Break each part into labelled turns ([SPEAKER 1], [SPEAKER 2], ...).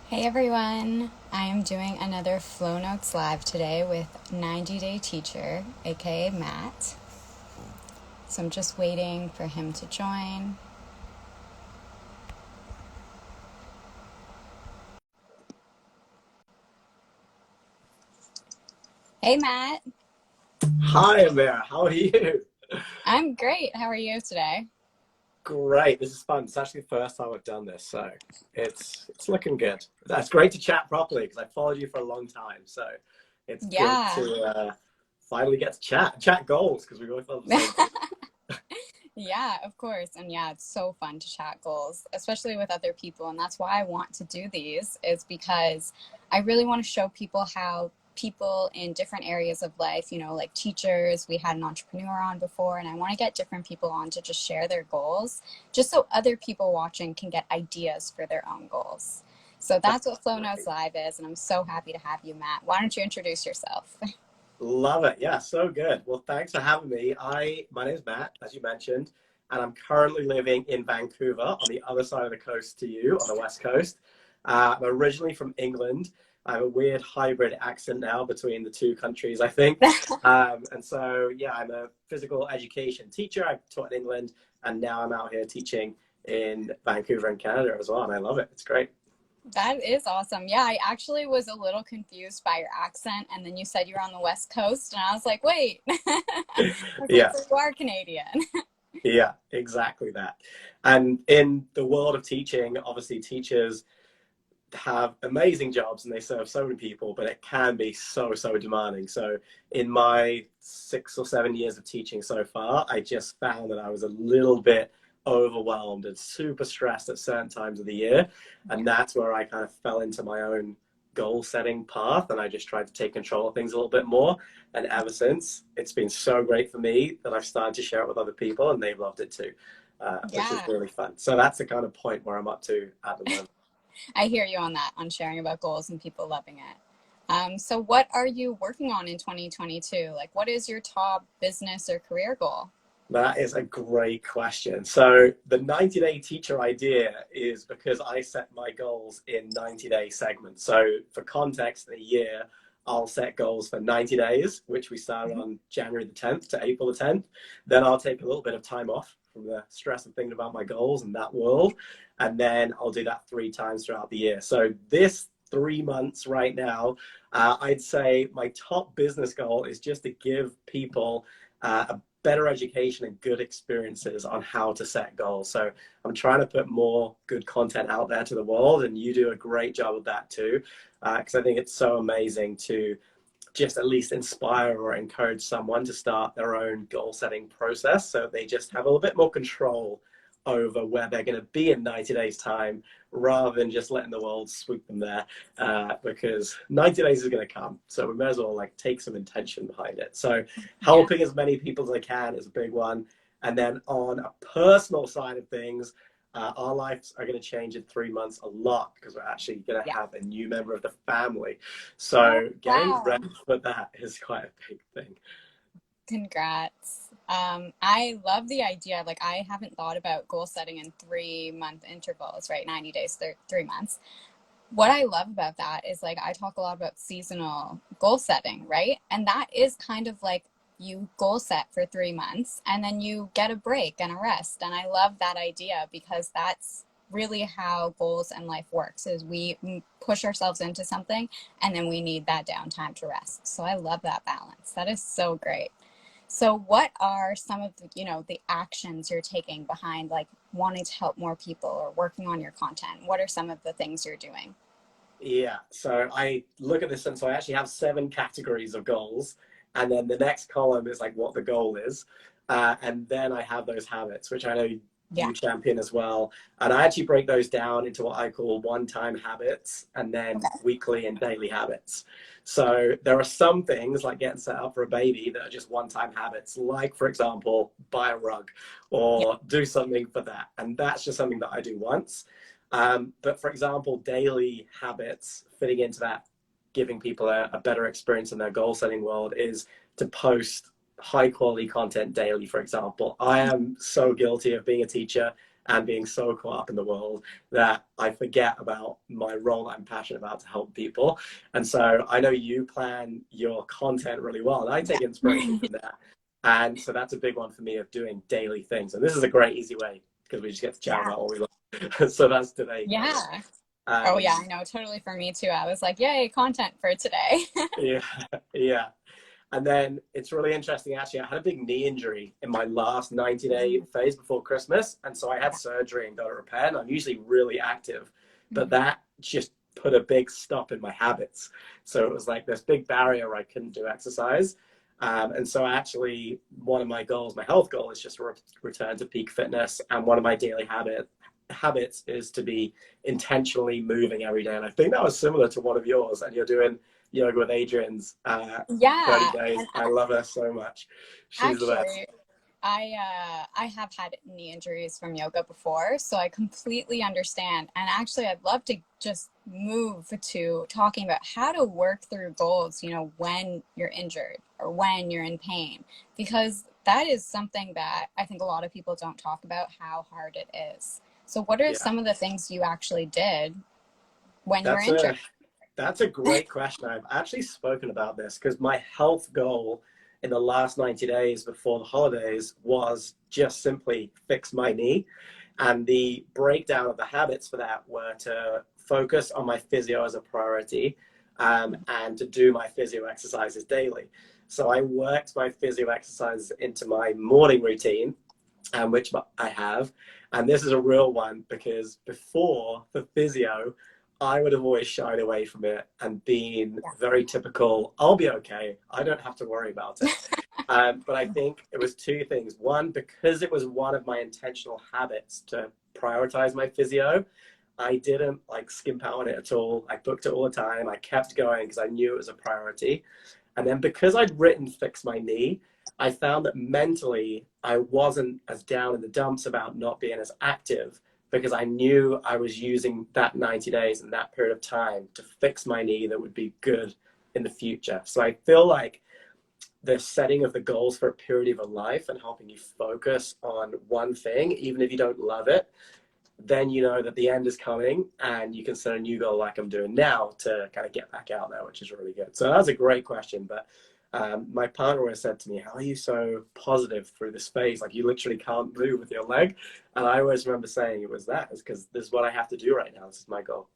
[SPEAKER 1] Hey everyone! I am doing another Flow Notes Live today with 90 Day Teacher, aka Matt. So I'm just waiting for him to join. Hey Matt!
[SPEAKER 2] Hi, Amira. How are you?
[SPEAKER 1] I'm great. How are you today?
[SPEAKER 2] Great. This is fun. It's actually the first time I've done this, so it's looking good. That's great to chat properly because I followed you for a long time. So it's good
[SPEAKER 1] Yeah.
[SPEAKER 2] to finally get to chat goals because we both love the same thing.
[SPEAKER 1] Yeah, of course. And yeah, it's so fun to chat goals, especially with other people. And that's why I want to do these, is because I really want to show people how people in different areas of life, like teachers, we had an entrepreneur on before, and I want to get different people on to just share their goals, just so other people watching can get ideas for their own goals. So that's what Flow Notes
[SPEAKER 2] Great.
[SPEAKER 1] Live is, and I'm so happy to have you, Matt. Why don't you introduce yourself?
[SPEAKER 2] Love it. Yeah, so good. Well, thanks for having me. My name's Matt, as you mentioned, and I'm currently living in Vancouver on the other side of the coast to you, on the West Coast. I'm originally from England. I have a weird hybrid accent now between the two countries, I think. And so, yeah, I'm a physical education teacher. I taught in England, and now I'm out here teaching in Vancouver in Canada as well, and I love it. It's great.
[SPEAKER 1] That is awesome. Yeah, I actually was a little confused by your accent, and then you said you were on the West Coast, and I was like, wait. I was like,
[SPEAKER 2] Yeah.
[SPEAKER 1] so you are Canadian.
[SPEAKER 2] Yeah, exactly that. And in the world of teaching, obviously teachers have amazing jobs and they serve so many people, but it can be so demanding. So in my 6 or 7 years of teaching so far, I just found that I was a little bit overwhelmed and super stressed at certain times of the year. And that's where I kind of fell into my own goal setting path and I just tried to take control of things a little bit more. And ever since, it's been so great for me that I've started to share it with other people and they've loved it too, which is
[SPEAKER 1] Yeah,
[SPEAKER 2] really fun. So that's the kind of point where I'm up to at the moment.
[SPEAKER 1] I hear you on that, on sharing about goals and people loving it. So what are you working on in 2022? Like, what is your top business or career goal?
[SPEAKER 2] That is a great question. So, the 90-day teacher idea is because I set my goals in 90-day segments. So, for context, in a year, I'll set goals for 90 days, which we start
[SPEAKER 1] Mhm.
[SPEAKER 2] on January the 10th to April the 10th. Then I'll take a little bit of time off from the stress of thinking about my goals and that world. And then I'll do that 3 times throughout the year. So, this 3 months right now, I'd say my top business goal is just to give people a better education and good experiences on how to set goals. So I'm trying to put more good content out there to the world, and you do a great job of that too, because I think it's so amazing to just at least inspire or encourage someone to start their own goal setting process so they just have a little bit more control over where they're going to be in 90 days time rather than just letting the world swoop them there, because 90 days is going to come, so we may as well like take some intention behind it. So
[SPEAKER 1] Yeah.
[SPEAKER 2] helping as many people as I can is a big one. And then on a personal side of things, our lives are going to change in 3 months a lot because we're actually going to
[SPEAKER 1] Yeah.
[SPEAKER 2] have a new member of the family.
[SPEAKER 1] Oh,
[SPEAKER 2] So getting
[SPEAKER 1] wow.
[SPEAKER 2] ready for that is quite a big thing.
[SPEAKER 1] Congrats. I love the idea. Like, I haven't thought about goal setting in 3 month intervals, right? 90 days, 3 months. What I love about that is, like, I talk a lot about seasonal goal setting, right? And that is kind of like you goal set for 3 months and then you get a break and a rest. And I love that idea because that's really how goals and life works, is we push ourselves into something and then we need that downtime to rest. So I love that balance. That is so great. So what are some of the actions you're taking behind, like, wanting to help more people or working on your content? What are some of the things you're doing?
[SPEAKER 2] Yeah, so I look at this and so I actually have 7 categories of goals, and then the next column is like what the goal is, and then I have those habits, which I know
[SPEAKER 1] Yeah.
[SPEAKER 2] you champion as well, and I actually break those down into what I call one-time habits and then
[SPEAKER 1] Okay.
[SPEAKER 2] weekly and daily habits. So there are some things like getting set up for a baby that are just one-time habits, like for example, buy a rug
[SPEAKER 1] Yeah.
[SPEAKER 2] or do something for that, and that's just something that I do once. But for example, daily habits fitting into that, giving people a better experience in their goal setting world is to post high quality content daily, for example. I am so guilty of being a teacher and being so caught up in the world that I forget about my role that I'm passionate about to help people. And so I know you plan your content really well, and I take inspiration
[SPEAKER 1] Yeah.
[SPEAKER 2] from that. And so that's a big one for me, of doing daily things. And this is a great easy way because we just get to chat
[SPEAKER 1] Yeah.
[SPEAKER 2] about what we love. So that's today covered.
[SPEAKER 1] Yeah. Oh yeah,
[SPEAKER 2] Um,
[SPEAKER 1] I know, totally for me too. I was like, yay, content for today.
[SPEAKER 2] yeah, yeah. And then it's really interesting, actually. I had a big knee injury in my last 90-day phase before Christmas. And so I had
[SPEAKER 1] Yeah.
[SPEAKER 2] surgery and got it repaired. And I'm usually really active, but
[SPEAKER 1] Mhm.
[SPEAKER 2] that just put a big stop in my habits. So it was like this big barrier where I couldn't do exercise. And so actually, one of my goals, my health goal, is just to return to peak fitness. And one of my daily habits is to be intentionally moving every day. And I think that was similar to one of yours. And you're doing yoga with Adrian's 30
[SPEAKER 1] Yeah.
[SPEAKER 2] days.
[SPEAKER 1] And
[SPEAKER 2] I love her so much. She's the best.
[SPEAKER 1] actually, I have had knee injuries from yoga before, so I completely understand. And actually, I'd love to just move to talking about how to work through goals, when you're injured or when you're in pain, because that is something that I think a lot of people don't talk about how hard it is. So what are
[SPEAKER 2] Yeah,
[SPEAKER 1] some of the things you actually did when you were
[SPEAKER 2] that's
[SPEAKER 1] injured?
[SPEAKER 2] a that's a great question. I've actually spoken about this because my health goal in the last 90 days before the holidays was just simply fix my knee. And the breakdown of the habits for that were to focus on my physio as a priority, and to do my physio exercises daily. So I worked my physio exercises into my morning routine, which I have. And this is a real one because before the physio, I would have always shied away from it and been very typical. I'll be okay. I don't have to worry about it. But I think it was two things. One, because it was one of my intentional habits to prioritize my physio, I didn't like skimp out on it at all. I booked it all the time. I kept going because I knew it was a priority. And then because I'd written Fix My Knee, I found that mentally I wasn't as down in the dumps about not being as active because I knew I was using that 90 days and that period of time to fix my knee that would be good in the future. So I feel like the setting of the goals for a period of a life and helping you focus on one thing, even if you don't love it, then you know that the end is coming and you can set a new goal like I'm doing now to kind of get back out there, which is really good. So that's a great question. But my partner always said to me, how are you so positive through this phase? Like you literally can't move with your leg. And I always remember saying it was that, is because this is what I have to do right now. This is my goal.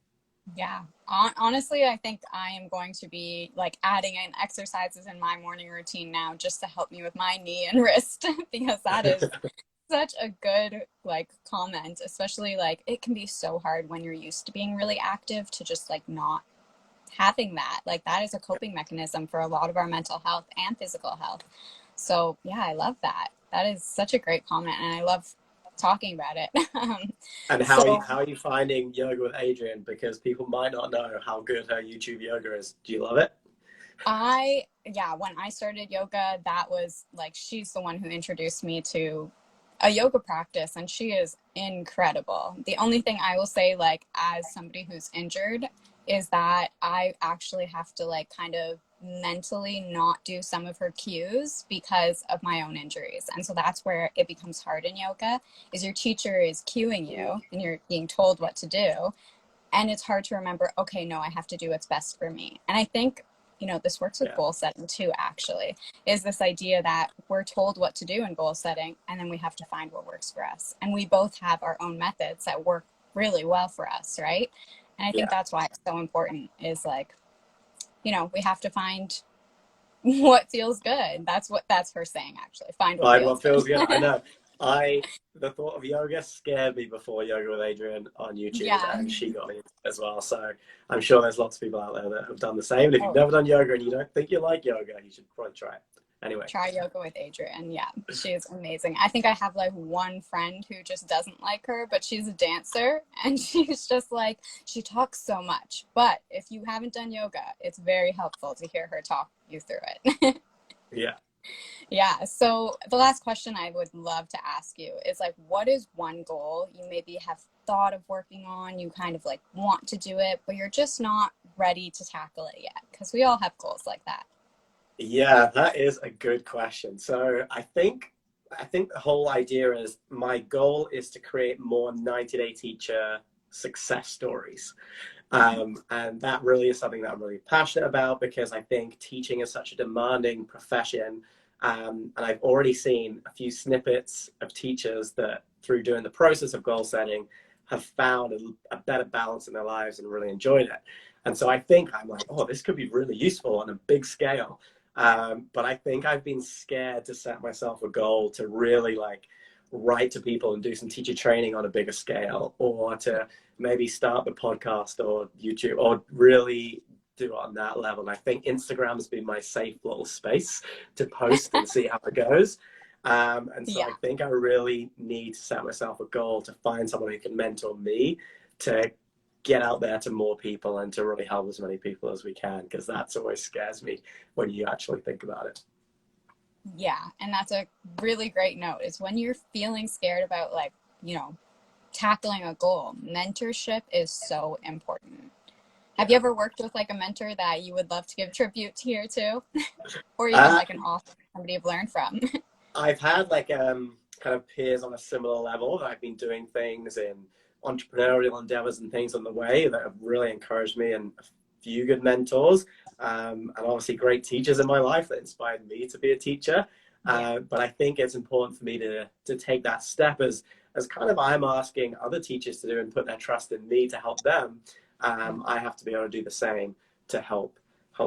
[SPEAKER 1] Yeah. Honestly, I think I am going to be like adding in exercises in my morning routine now just to help me with my knee and wrist because that is such a good like comment, especially like it can be so hard when you're used to being really active to just like not having that. Like that is a coping mechanism for a lot of our mental health and physical health. So, yeah, I love that. That is such a great comment and I love talking about it.
[SPEAKER 2] And
[SPEAKER 1] So
[SPEAKER 2] how are you finding yoga with Adrian? Because people might not know how good her YouTube yoga is. Do you love it?
[SPEAKER 1] yeah, when I started yoga, that was like, she's the one who introduced me to a yoga practice, and she is incredible. The only thing I will say, like, as somebody who's injured, is that I actually have to, like, kind of mentally not do some of her cues because of my own injuries. And so that's where it becomes hard in yoga, is your teacher is cueing you and you're being told what to do, and it's hard to remember, okay, no, I have to do what's best for me. And I think, this works with
[SPEAKER 2] Yeah.
[SPEAKER 1] goal setting too, actually, is this idea that we're told what to do in goal setting and then we have to find what works for us. And we both have our own methods that work really well for us, right? And I think
[SPEAKER 2] Yeah.
[SPEAKER 1] that's why it's so important, is like, we have to find what feels good. That's her saying, actually. Find what
[SPEAKER 2] Find
[SPEAKER 1] feels
[SPEAKER 2] what feels good. I
[SPEAKER 1] good.
[SPEAKER 2] know. The thought of yoga scared me before Yoga with Adrian on YouTube,
[SPEAKER 1] Yeah.
[SPEAKER 2] and she got me into it as well. So I'm sure there's lots of people out there that have done the same. And if you've
[SPEAKER 1] Oh,
[SPEAKER 2] never done yoga and you don't think you like yoga, you should probably try it. Anyway,
[SPEAKER 1] try yoga with Adrian. Yeah, she's amazing. I think I have like one friend who just doesn't like her, but she's a dancer and she's just like, she talks so much. But if you haven't done yoga, it's very helpful to hear her talk you through it.
[SPEAKER 2] yeah.
[SPEAKER 1] Yeah. So the last question I would love to ask you is like, what is one goal you maybe have thought of working on? You kind of like want to do it, but you're just not ready to tackle it yet. Because we all have goals like that.
[SPEAKER 2] Yeah, that is a good question. So I think I think the whole idea is my goal is to create more 90-day teacher success stories. And that really is something that I'm really passionate about because I think teaching is such a demanding profession. And I've already seen a few snippets of teachers that through doing the process of goal setting have found a better balance in their lives and really enjoyed it. And so I think I'm like, oh, this could be really useful on a big scale. But I think I've been scared to set myself a goal to really like write to people and do some teacher training on a bigger scale, or to maybe start the podcast or YouTube or really do it on that level. And I think Instagram's been my safe little space to post and see how it goes. And so
[SPEAKER 1] Yeah.
[SPEAKER 2] I think I really need to set myself a goal to find someone who can mentor me to get out there to more people and to really help as many people as we can, because that's always scares me when you actually think about it.
[SPEAKER 1] Yeah, and that's a really great note, is when you're feeling scared about, like, you know, tackling a goal, mentorship is so important. Have you ever worked with like a mentor that you would love to give tribute here to? Or even
[SPEAKER 2] Uh,
[SPEAKER 1] like an author, somebody you've learned from?
[SPEAKER 2] I've had like kind of peers on a similar level that I've been doing things in entrepreneurial endeavors and things on the way that have really encouraged me, and a few good mentors, and obviously great teachers in my life that inspired me to be a teacher.
[SPEAKER 1] Yeah.
[SPEAKER 2] But I think it's important for me to take that step as kind of I'm asking other teachers to do and put their trust in me to help them. I have to be able to do the same to help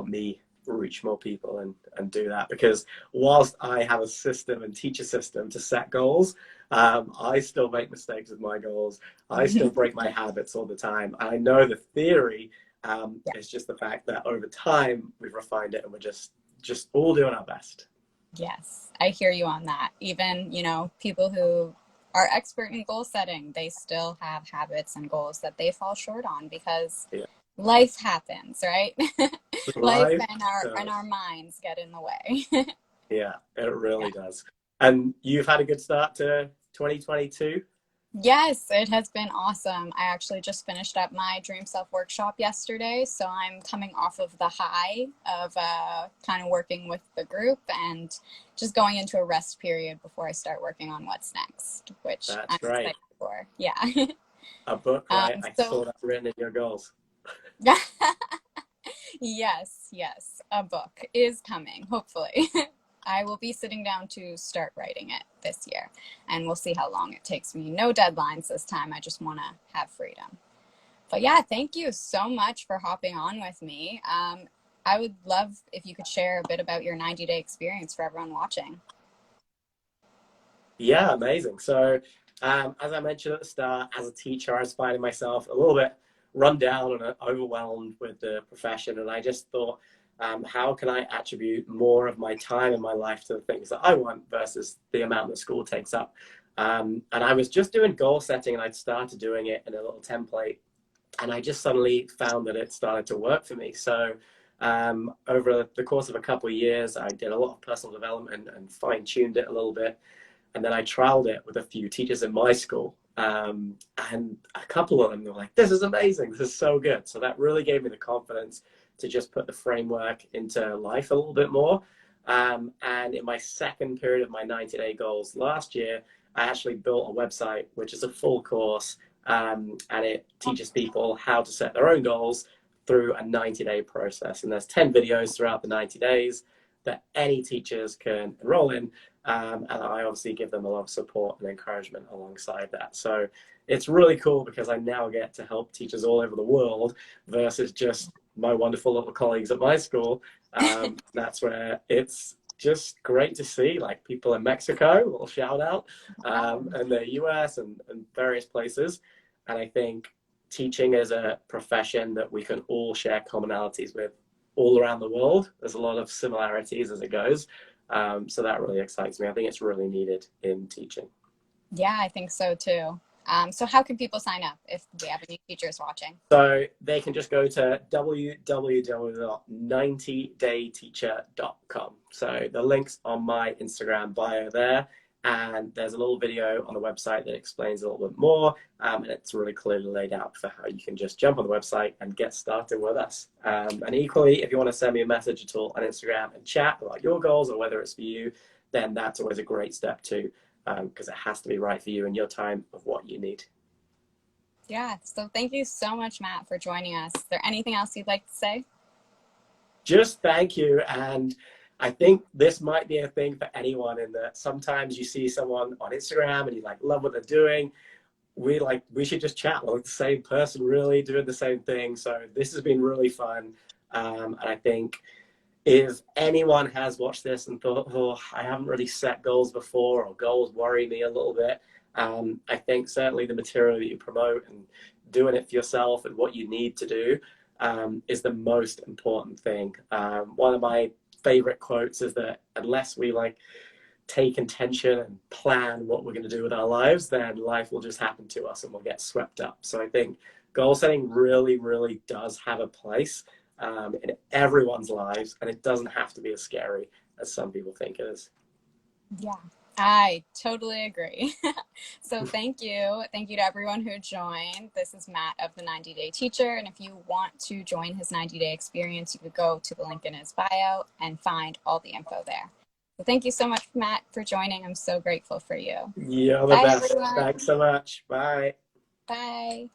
[SPEAKER 2] me reach more people and do that, because whilst I have a system and teach a system to set goals, I still make mistakes with my goals. I still break my habits all the time. I know the theory
[SPEAKER 1] Yeah.
[SPEAKER 2] is just the fact that over time we've refined it and we're just all doing our best.
[SPEAKER 1] Yes, I hear you on that. Even, you know, people who are expert in goal setting, they still have habits and goals that they fall short on because
[SPEAKER 2] Yeah.
[SPEAKER 1] life happens, right? Life
[SPEAKER 2] Life
[SPEAKER 1] and our
[SPEAKER 2] does.
[SPEAKER 1] minds get in the way.
[SPEAKER 2] Yeah, it
[SPEAKER 1] Yeah.
[SPEAKER 2] really does. And you've had a good start to 2022?
[SPEAKER 1] Yes, it has been awesome. I actually just finished up my Dream Self workshop yesterday, so I'm coming off of the high of kind of working with the group and just going into a rest period before I start working on what's next, which
[SPEAKER 2] That's
[SPEAKER 1] I'm
[SPEAKER 2] great.
[SPEAKER 1] excited for. Yeah.
[SPEAKER 2] A book, right? I saw
[SPEAKER 1] So
[SPEAKER 2] that written in your goals.
[SPEAKER 1] yes, yes, a book is coming, hopefully. I will be sitting down to start writing it this year, and we'll see how long it takes me. No deadlines this time. I just want to have freedom. But yeah, thank you so much for hopping on with me. I would love if you could share a bit about your 90-day experience for everyone watching.
[SPEAKER 2] Yeah, amazing. So, as I mentioned at the start, as a teacher, I was finding myself a little bit run down and overwhelmed with the profession. And I just thought, how can I attribute more of my time and my life to the things that I want versus the amount that school takes up? And I was just doing goal setting, and I'd started doing it in a little template. And I just suddenly found that it started to work for me. So, over the course of a couple of years, I did a lot of personal development and fine tuned it a little bit. And then I trialed it with a few teachers in my school. And a couple of them were like, this is amazing. This is so good. So that really gave me the confidence to just put the framework into life a little bit more. And in my second period of my 90-day goals last year, I actually built a website, which is a full course. And it teaches people how to set their own goals through a 90-day process. And there's 10 videos throughout the 90 days that any teachers can enroll in. And I obviously give them a lot of support and encouragement alongside that. So it's really cool because I now get to help teachers all over the world versus just my wonderful little colleagues at my school. That's where it's just great to see, like, people in Mexico, will shout out, and the US and various places. And I think teaching is a profession that we can all share commonalities with all around the world. There's a lot of similarities as it goes. So that really excites me. I think it's really needed in teaching.
[SPEAKER 1] Yeah, I think so too. So how can people sign up if we have any teachers watching?
[SPEAKER 2] So they can just go to www.90dayteacher.com. So the link's on my Instagram bio there. And there's a little video on the website that explains a little bit more. And it's really clearly laid out for how you can just jump on the website and get started with us. And equally, if you want to send me a message at all on Instagram and chat about your goals or whether it's for you, then that's always a great step too, because it has to be right for you and your time of what you need.
[SPEAKER 1] Yeah. So thank you so much, Matt, for joining us. Is there anything else you'd like to say?
[SPEAKER 2] Just thank you. And I think this might be a thing for anyone, in that sometimes you see someone on Instagram and you like love what they're doing. We should just chat. We're the same person, really doing the same thing. So this has been really fun. And I think if anyone has watched this and thought, oh, I haven't really set goals before, or goals worry me a little bit, I think certainly the material that you promote and doing it for yourself and what you need to do is the most important thing. One of my favorite quotes is that unless we like take intention and plan what we're going to do with our lives, then life will just happen to us and we'll get swept up. So I think goal setting really, really does have a place in everyone's lives, and it doesn't have to be as scary as some people think it is.
[SPEAKER 1] Yeah, I totally agree. So thank you. Thank you to everyone who joined. This is Matt of the 90 Day Teacher. And if you want to join his 90-day experience, you could go to the link in his bio and find all the info there. So thank you so much, Matt, for joining. I'm so grateful for you.
[SPEAKER 2] You're the
[SPEAKER 1] Bye,
[SPEAKER 2] best.
[SPEAKER 1] everyone.
[SPEAKER 2] Thanks so much. Bye.
[SPEAKER 1] Bye.